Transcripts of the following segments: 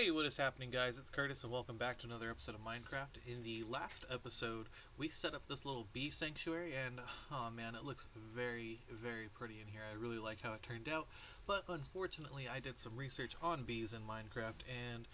Hey, what is happening, guys? It's Curtis, and welcome back to another episode of Minecraft. In the last episode, we set up this little bee sanctuary, and oh man, it looks very, very pretty in here. I really like how it turned out, but unfortunately, I did some research on bees in Minecraft, and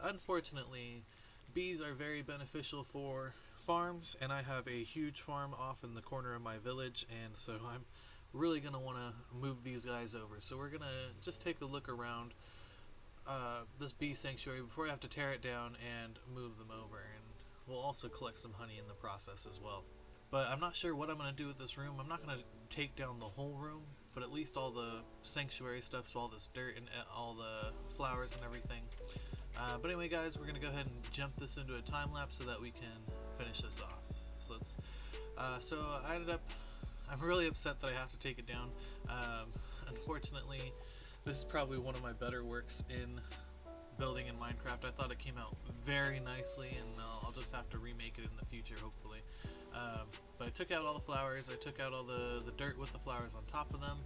unfortunately, bees are very beneficial for farms, and I have a huge farm off in the corner of my village, and so I'm really going to want to move these guys over. So we're going to just take a look around this bee sanctuary before I have to tear it down and move them over, and we'll also collect some honey in the process as well. But I'm not sure what I'm going to do with this room. I'm not going to take down the whole room, but at least all the sanctuary stuff, so all this dirt and all the flowers and everything. But anyway, guys, we're going to go ahead and jump this into a time lapse so that we can finish this off. So let's. So I ended up. I'm really upset that I have to take it down. Unfortunately, this is probably one of my better works in building in Minecraft. I thought it came out very nicely, and I'll just have to remake it in the future, hopefully. But I took out all the flowers. I took out all the dirt with the flowers on top of them.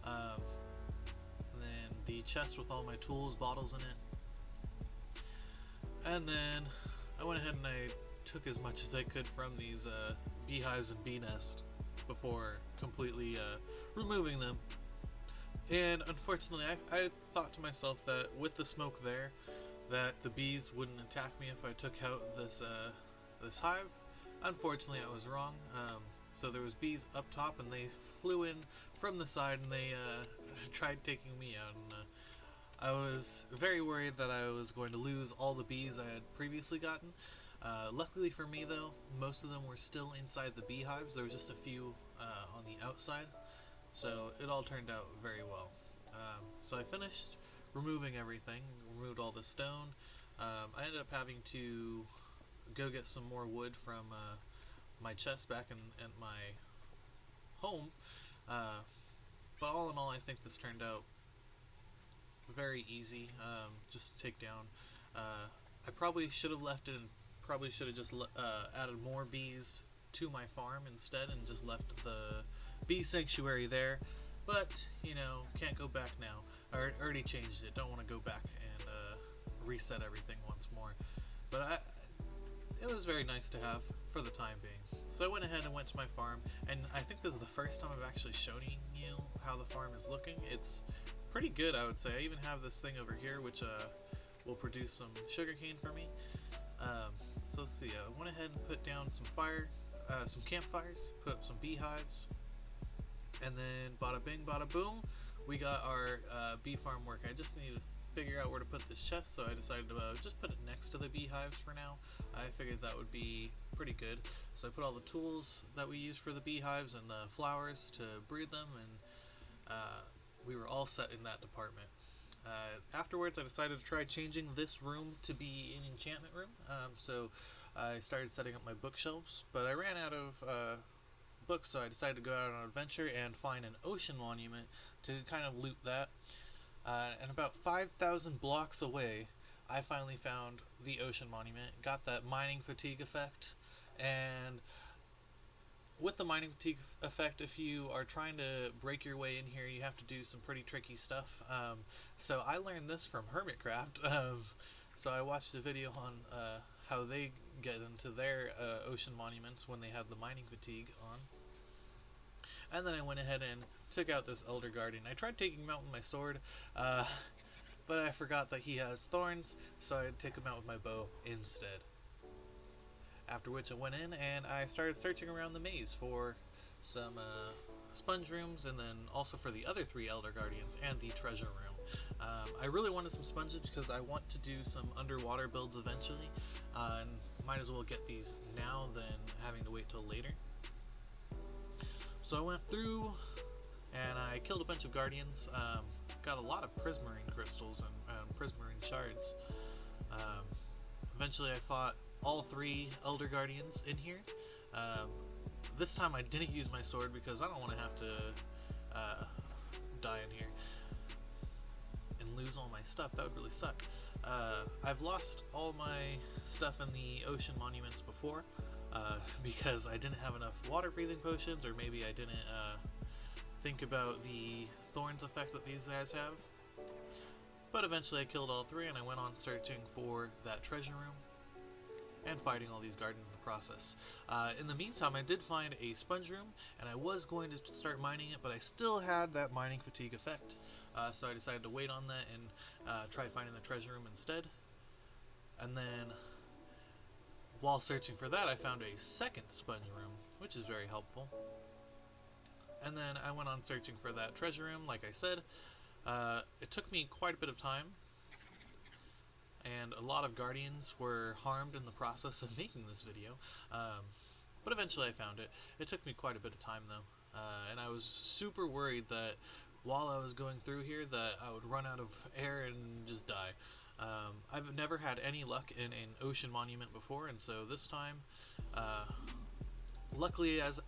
And then the chest with all my tools, bottles in it. And then I went ahead and I took as much as I could from these beehives and bee nests before completely removing them. And unfortunately, I thought to myself that with the smoke there, that the bees wouldn't attack me if I took out this this hive. Unfortunately, I was wrong. So there was bees up top, and they flew in from the side, and they tried taking me out. And I was very worried that I was going to lose all the bees I had previously gotten. Luckily for me, though, most of them were still inside the beehives. There was just a few on the outside. So it all turned out very well. So I finished removing everything, removed all the stone. I ended up having to go get some more wood from my chest back in my home. But all in all, I think this turned out very easy, just to take down. I probably should have left it and probably should have just added more bees to my farm instead and just left the bee sanctuary there, but you know, can't go back now. I already changed it, don't want to go back and reset everything once more, but it was very nice to have for the time being. So I went ahead and went to my farm, and I think this is the first time I've actually shown you how the farm is looking. It's pretty good, I would say. I even have this thing over here which will produce some sugarcane for me. So let's see, I went ahead and put down some campfires, put up some beehives, and then bada bing bada boom, we got our bee farm work. I just need to figure out where to put this chest, so I decided to just put it next to the beehives for now. I figured that would be pretty good. So I put all the tools that we use for the beehives and the flowers to breed them, and we were all set in that department. Afterwards, I decided to try changing this room to be an enchantment room. So I started setting up my bookshelves, but I ran out of books, so I decided to go out on an adventure and find an ocean monument to kind of loot that. And about 5,000 blocks away, I finally found the ocean monument, got that mining fatigue effect, and with the mining fatigue effect, if you are trying to break your way in here, you have to do some pretty tricky stuff. So I learned this from Hermitcraft. So I watched a video on how they get into their ocean monuments when they have the mining fatigue on. And then I went ahead and took out this Elder Guardian. I tried taking him out with my sword, but I forgot that he has thorns, so I had to take him out with my bow instead. After which I went in and I started searching around the maze for some sponge rooms, and then also for the other 3 Elder Guardians and the treasure room. I really wanted some sponges because I want to do some underwater builds eventually, and might as well get these now than having to wait till later. So I went through and I killed a bunch of guardians, got a lot of prismarine crystals and prismarine shards. Eventually I fought all 3 Elder Guardians in here. This time I didn't use my sword because I don't want to have to die in here and lose all my stuff. That would really suck. I've lost all my stuff in the ocean monuments before because I didn't have enough water breathing potions, or maybe I didn't think about the thorns effect that these guys have. But eventually I killed all three and I went on searching for that treasure room and fighting all these guardians in the process. In the meantime, I did find a sponge room, and I was going to start mining it, but I still had that mining fatigue effect. So I decided to wait on that and try finding the treasure room instead. And then, while searching for that, I found a second sponge room, which is very helpful. And then I went on searching for that treasure room, like I said. It took me quite a bit of time, and a lot of guardians were harmed in the process of making this video. But eventually I found it. It took me quite a bit of time though, and I was super worried that while I was going through here that I would run out of air and just die. I've never had any luck in an ocean monument before, and so this time, lucky as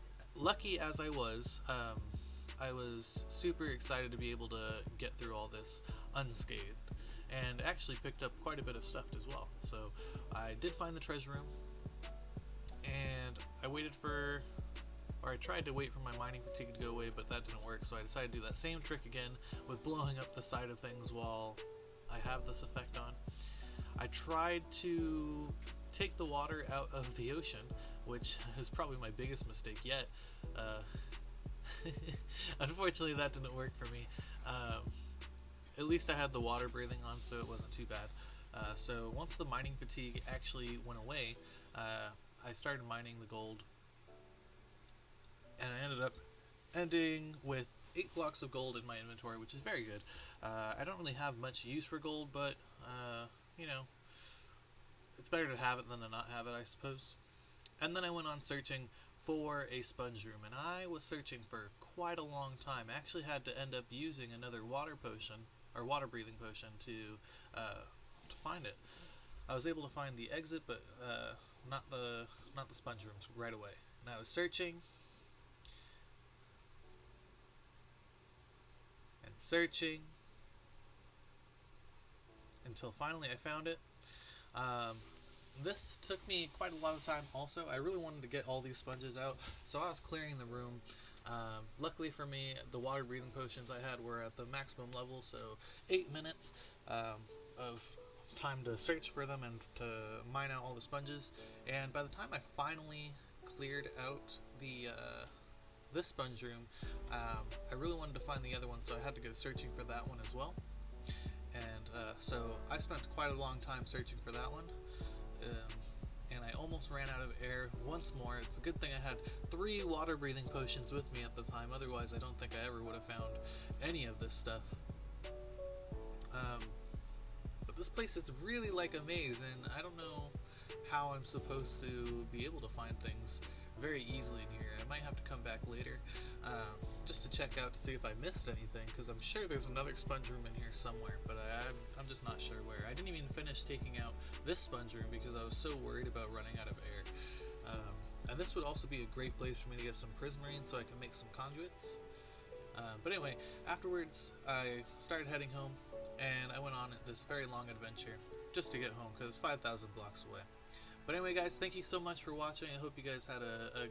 I was super excited to be able to get through all this unscathed, and actually picked up quite a bit of stuff as well. So I did find the treasure room, and I tried to wait for my mining fatigue to go away, but that didn't work, so I decided to do that same trick again with blowing up the side of things while I have this effect on. I tried to take the water out of the ocean, which is probably my biggest mistake yet. Unfortunately, that didn't work for me. At least I had the water breathing on, so it wasn't too bad. So once the mining fatigue actually went away, I started mining the gold, and I ended up ending with 8 blocks of gold in my inventory, which is very good. I don't really have much use for gold, but you know, it's better to have it than to not have it, I suppose. And then I went on searching for a sponge room, and I was searching for quite a long time. I actually had to end up using another water potion, or water breathing potion, to find it. I was able to find the exit, but not the sponge rooms right away. And I was searching and searching until finally I found it. This took me quite a lot of time also. I really wanted to get all these sponges out, so I was clearing the room. Luckily for me, the water breathing potions I had were at the maximum level, so 8 minutes of time to search for them and to mine out all the sponges. And by the time I finally cleared out this sponge room, I really wanted to find the other one, so I had to go searching for that one as well. And so I spent quite a long time searching for that one. And I almost ran out of air once more. It's a good thing I had 3 water breathing potions with me at the time, otherwise I don't think I ever would have found any of this stuff. But this place is really like a maze, and I don't know how I'm supposed to be able to find things very easily in here. I might have to come back later just to check out to see if I missed anything, because I'm sure there's another sponge room in here somewhere, but I'm just not sure where. I didn't even finish taking out this sponge room because I was so worried about running out of air. And this would also be a great place for me to get some prismarine so I can make some conduits. But anyway, afterwards I started heading home, and I went on this very long adventure just to get home because it's 5,000 blocks away. But anyway guys, thank you so much for watching. I hope you guys had a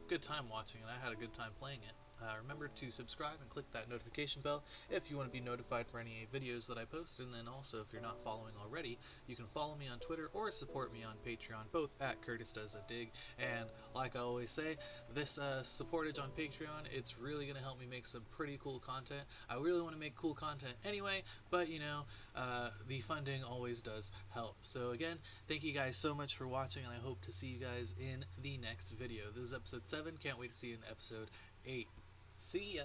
good time watching, and I had a good time playing it. Remember to subscribe and click that notification bell if you want to be notified for any videos that I post, and then also if you're not following already, you can follow me on Twitter or support me on Patreon, both at Curtis Does a Dig. And like I always say, this supportage on Patreon, it's really going to help me make some pretty cool content. I really want to make cool content anyway, but you know, the funding always does help. So again, thank you guys so much for watching, and I hope to see you guys in the next video. This is episode 7. Can't wait to see you in episode 8. See ya!